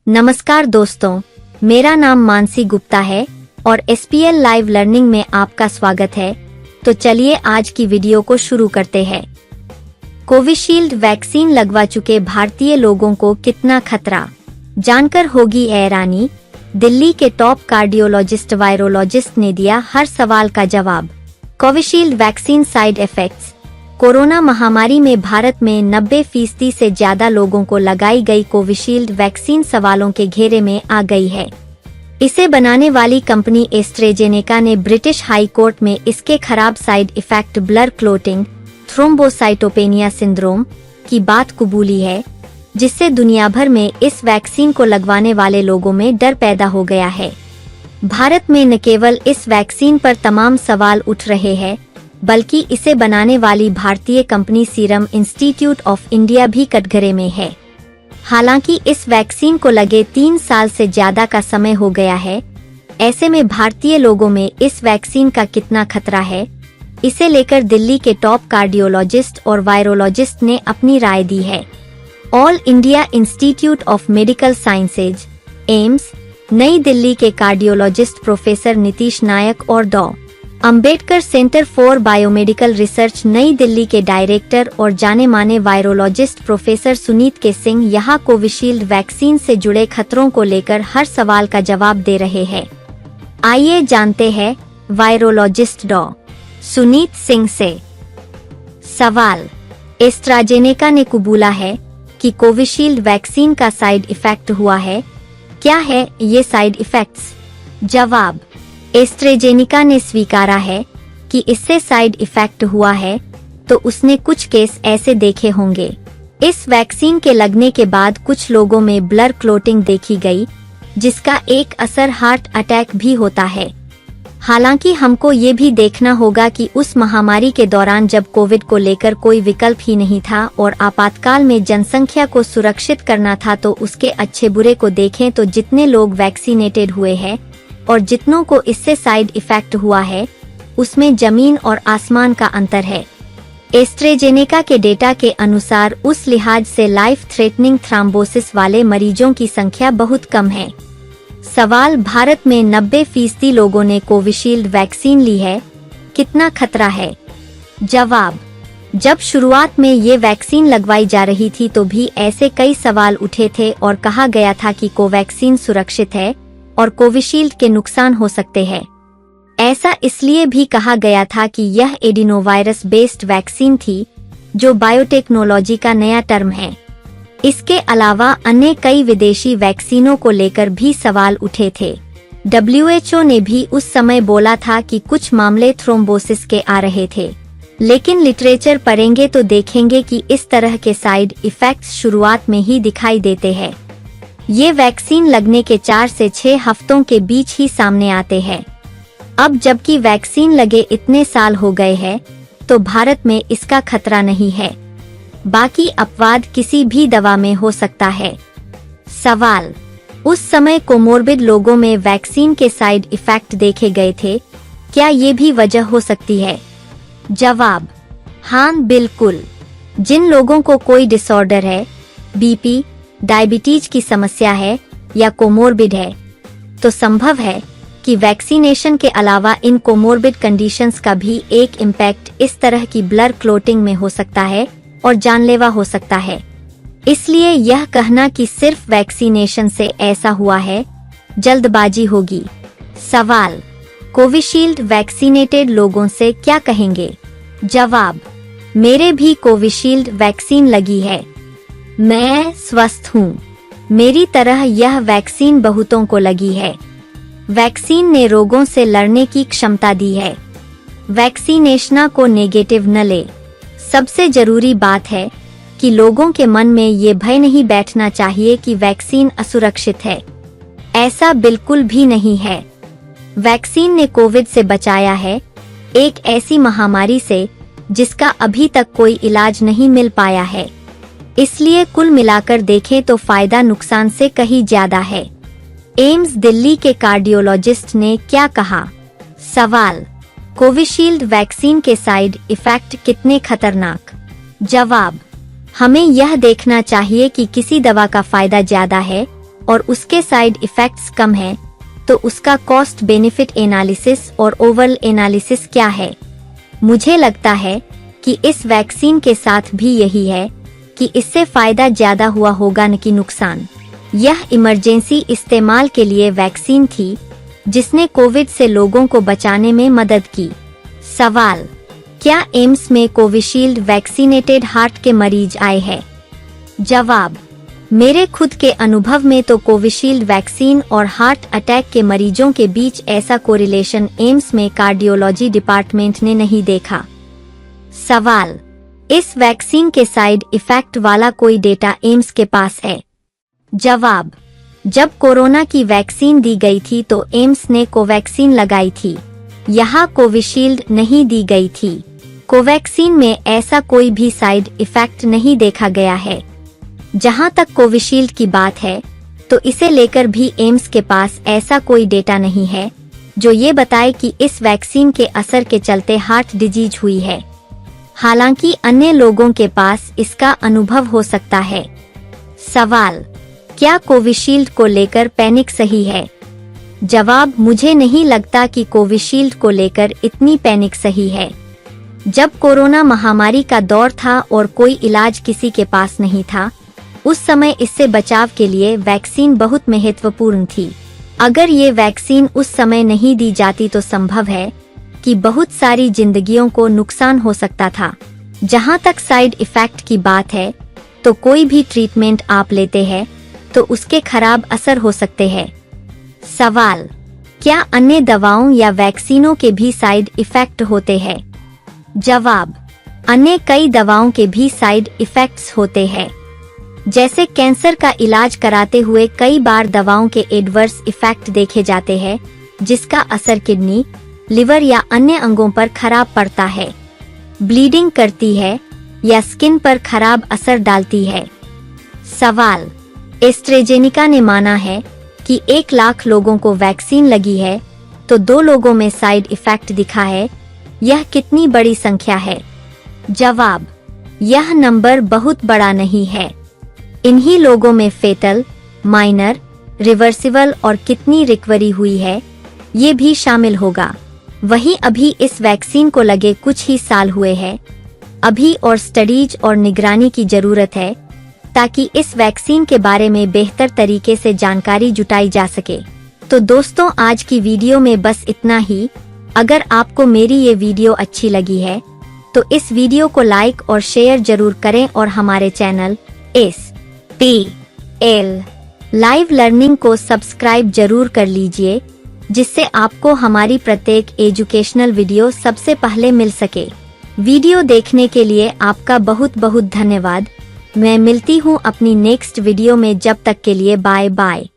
नमस्कार दोस्तों, मेरा नाम मानसी गुप्ता है और SPL लाइव लर्निंग में आपका स्वागत है। तो चलिए आज की वीडियो को शुरू करते हैं। कोविशील्ड वैक्सीन लगवा चुके भारतीय लोगों को कितना खतरा, जानकर होगी हैरानी। दिल्ली के टॉप कार्डियोलॉजिस्ट वायरोलॉजिस्ट ने दिया हर सवाल का जवाब। Covishield vaccine side effects. Corona महामारी में भारत में 90% से ज्यादा लोगों को लगाई गई कोविशील्ड वैक्सीन सवालों के घेरे में आ गई है। इसे बनाने वाली कंपनी एस्ट्रेजेनेका ने ब्रिटिश हाई कोर्ट में इसके खराब side effect blood clotting, thrombocytopenia syndrome की बात कबूली है, जिससे दुनिया भर में इस वैक्सीन को लगवाने वाले लोगों में डर पैदा हो गया है। भारत में न केवल इस वैक्सीन पर तमाम सवाल उठ रहे हैं, बल्कि इसे बनाने वाली भारतीय company serum institute of India भी कटघरे में है। हालांकि इस वैक्सीन को लगे 3 साल से ज्यादा का समय हो गया है। ऐसे में भारतीय लोगों में इस वैक्सीन का कितना खतरा है, इसे लेकर दिल्ली के टॉप कार्डियोलॉजिस्ट और वायरोलॉजिस्ट ने अपनी राय दी है। All India institute of medical sciences AIIMS नई दिल्ली के कार्डियोलॉजिस्ट प्रोफेसर नीतीश नायक और डॉ. Ambedkar centre for biomedical research नई दिल्ली के डायरेक्टर और जाने माने वायरोलॉजिस्ट प्रोफेसर सुनीत के सिंह यहाँ कोविशील्ड वैक्सीन से जुड़े खतरों को लेकर हर सवाल का जवाब दे रहे हैं। आइए जानते हैं वायरोलॉजिस्ट डॉ. सुनीत सिंह से। सवाल। एस्ट्राजेनेका ने कबूला है कि कोविशील्ड वैक्सीन का साइड इफेक्ट हुआ है। क्या है ये साइड इफेक्ट्स? जवाब। एस्ट्रेजेनिका ने स्वीकारा है कि इससे साइड इफेक्ट हुआ है, तो उसने कुछ केस ऐसे देखे होंगे। इस वैक्सीन के लगने के बाद कुछ लोगों में ब्लड क्लॉटिंग देखी गई, जिसका एक असर हार्ट अटैक भी होता है। हालांकि हमको ये भी देखना होगा कि उस महामारी के दौरान जब कोविड को लेकर कोई विकल्प ही नहीं था और आपातकाल में जनसंख्या को सुरक्षित करना था, तो उसके अच्छे बुरे को देखें तो जितने लोग वैक्सीनेटेड हुए हैं और जितनों को इससे साइड इफेक्ट हुआ है, उसमें जमीन और आसमान का अंतर है। एस्ट्रेजेनेका के डेटा के अनुसार उस लिहाज से लाइफ थ्रेटनिंग थ्रोम्बोसिस वाले मरीजों की संख्या बहुत कम है। सवाल। भारत में 90% लोगों ने कोविशील्ड वैक्सीन ली है, कितना खतरा है? जवाब। जब शुरुआत में ये वैक्सीन लगवाई जा रही थी तो भी ऐसे कई सवाल उठे थे और कहा गया था कि कोवैक्सीन सुरक्षित है और कोविशील्ड के नुकसान हो सकते हैं। ऐसा इसलिए भी कहा गया था कि यह एडिनोवायरस बेस्ड वैक्सीन थी, जो बायोटेक्नोलॉजी का नया टर्म है। इसके अलावा अन्य कई विदेशी वैक्सीनों को लेकर भी सवाल उठे थे। WHO ने भी उस समय बोला था कि कुछ मामले थ्रोम्बोसिस के आ रहे थे, लेकिन लिटरेचर पढ़ेंगे तो देखेंगे कि इस तरह के साइड इफेक्ट्स शुरुआत में ही दिखाई देते हैं। ये वैक्सीन लगने के 4 से 6 हफ्तों के बीच ही सामने आते हैं। अब जबकि वैक्सीन लगे इतने साल हो गए हैं, तो भारत में इसका खतरा नहीं है। बाकी अपवाद किसी भी दवा में हो सकता है। सवाल। उस समय कोमोर्बिड लोगों में वैक्सीन के साइड इफेक्ट देखे गए थे, क्या ये भी वजह हो सकती है? जवाब। हाँ, बिल्कुल। जिन लोगों को कोई डिसऑर्डर है, BP, डायबिटीज की समस्या है या कोमोर्बिड है, तो संभव है कि वैक्सीनेशन के अलावा इन कोमोर्बिड कंडीशंस का भी एक इम्पैक्ट इस तरह की ब्लड क्लॉटिंग में हो सकता है और जानलेवा हो सकता है। इसलिए यह कहना कि सिर्फ वैक्सीनेशन से ऐसा हुआ है, जल्दबाजी होगी। सवाल। कोविशील्ड वैक्सीनेटेड लोगों से क्या कहेंगे? जवाब। मेरे भी कोविशील्ड वैक्सीन लगी है, मैं स्वस्थ हूँ। मेरी तरह यह वैक्सीन बहुतों को लगी है। वैक्सीन ने रोगों से लड़ने की क्षमता दी है। वैक्सीनेशन को नेगेटिव न ले। सबसे जरूरी बात है कि लोगों के मन में ये भय नहीं बैठना चाहिए कि वैक्सीन असुरक्षित है। ऐसा बिल्कुल भी नहीं है। वैक्सीन ने कोविड से बचाया है, एक ऐसी महामारी से जिसका अभी तक कोई इलाज नहीं मिल पाया है। इसलिए कुल मिलाकर देखें तो फायदा नुकसान से कहीं ज्यादा है। एम्स दिल्ली के कार्डियोलॉजिस्ट ने क्या कहा? सवाल। कोविशील्ड वैक्सीन के साइड इफेक्ट कितने खतरनाक? जवाब। हमें यह देखना चाहिए कि किसी दवा का फायदा ज्यादा है और उसके साइड इफेक्ट्स कम हैं, तो उसका कॉस्ट बेनिफिट एनालिसिस और ओवरऑल एनालिसिस क्या है? मुझे लगता है कि इस वैक्सीन के साथ भी यही है कि इससे फायदा ज्यादा हुआ होगा न कि नुकसान। यह इमरजेंसी इस्तेमाल के लिए वैक्सीन थी जिसने कोविड से लोगों को बचाने में मदद की। सवाल: क्या एम्स में कोविशील्ड वैक्सीनेटेड हार्ट के मरीज आए हैं? जवाब: मेरे खुद के अनुभव में तो कोविशील्ड वैक्सीन और हार्ट अटैक के मरीजों के बीच ऐसा कोरिलेशन एम्स में कार्डियोलॉजी डिपार्टमेंट ने नहीं देखा। सवाल: इस वैक्सीन के साइड इफेक्ट वाला कोई डेटा एम्स के पास है? जवाब: जब कोरोना की वैक्सीन दी गई थी तो एम्स ने कोवैक्सीन लगाई थी, यहाँ कोविशील्ड नहीं दी गई थी। कोवैक्सीन में ऐसा कोई भी साइड इफेक्ट नहीं देखा गया है। जहां तक कोविशील्ड की बात है तो इसे लेकर भी एम्स के पास ऐसा कोई डेटा नहीं है जो ये बताए कि इस वैक्सीन के असर के चलते हार्ट डिजीज हुई है। हालांकि अन्य लोगों के पास इसका अनुभव हो सकता है। सवाल: क्या कोविशील्ड को लेकर पैनिक सही है? जवाब: मुझे नहीं लगता कि कोविशील्ड को लेकर इतनी पैनिक सही है। जब कोरोना महामारी का दौर था और कोई इलाज किसी के पास नहीं था, उस समय इससे बचाव के लिए वैक्सीन बहुत महत्वपूर्ण थी। अगर ये वैक्सीन उस समय नहीं दी जाती तो संभव है कि बहुत सारी जिंदगियों को नुकसान हो सकता था। जहां तक साइड इफेक्ट की बात है तो कोई भी ट्रीटमेंट आप लेते हैं तो उसके खराब असर हो सकते हैं। सवाल: क्या अन्य दवाओं या वैक्सीनों के भी साइड इफेक्ट होते हैं? जवाब: अन्य कई दवाओं के भी साइड इफेक्ट्स होते हैं। जैसे कैंसर का इलाज कराते हुए कई बार दवाओं के एडवर्स इफेक्ट देखे जाते हैं जिसका असर किडनी, लिवर या अन्य अंगों पर खराब पड़ता है, ब्लीडिंग करती है या स्किन पर खराब असर डालती है। सवाल: एस्ट्रेजेनिका ने माना है कि 1 लाख लोगों को वैक्सीन लगी है तो 2 लोगों में साइड इफेक्ट दिखा है, यह कितनी बड़ी संख्या है? जवाब: यह नंबर बहुत बड़ा नहीं है। इन्हीं लोगों में फेटल, माइनर, रिवर्सिबल और कितनी रिकवरी हुई है ये भी शामिल होगा। वहीं अभी इस वैक्सीन को लगे कुछ ही साल हुए हैं। अभी और स्टडीज और निगरानी की जरूरत है ताकि इस वैक्सीन के बारे में बेहतर तरीके से जानकारी जुटाई जा सके। तो दोस्तों, आज की वीडियो में बस इतना ही। अगर आपको मेरी ये वीडियो अच्छी लगी है तो इस वीडियो को लाइक और शेयर जरूर करें और हमारे चैनल SPL लाइव लर्निंग को सब्सक्राइब जरूर कर लीजिए जिससे आपको हमारी प्रत्येक एजुकेशनल वीडियो सबसे पहले मिल सके। वीडियो देखने के लिए आपका बहुत बहुत धन्यवाद। मैं मिलती हूँ अपनी नेक्स्ट वीडियो में, जब तक के लिए बाय बाय।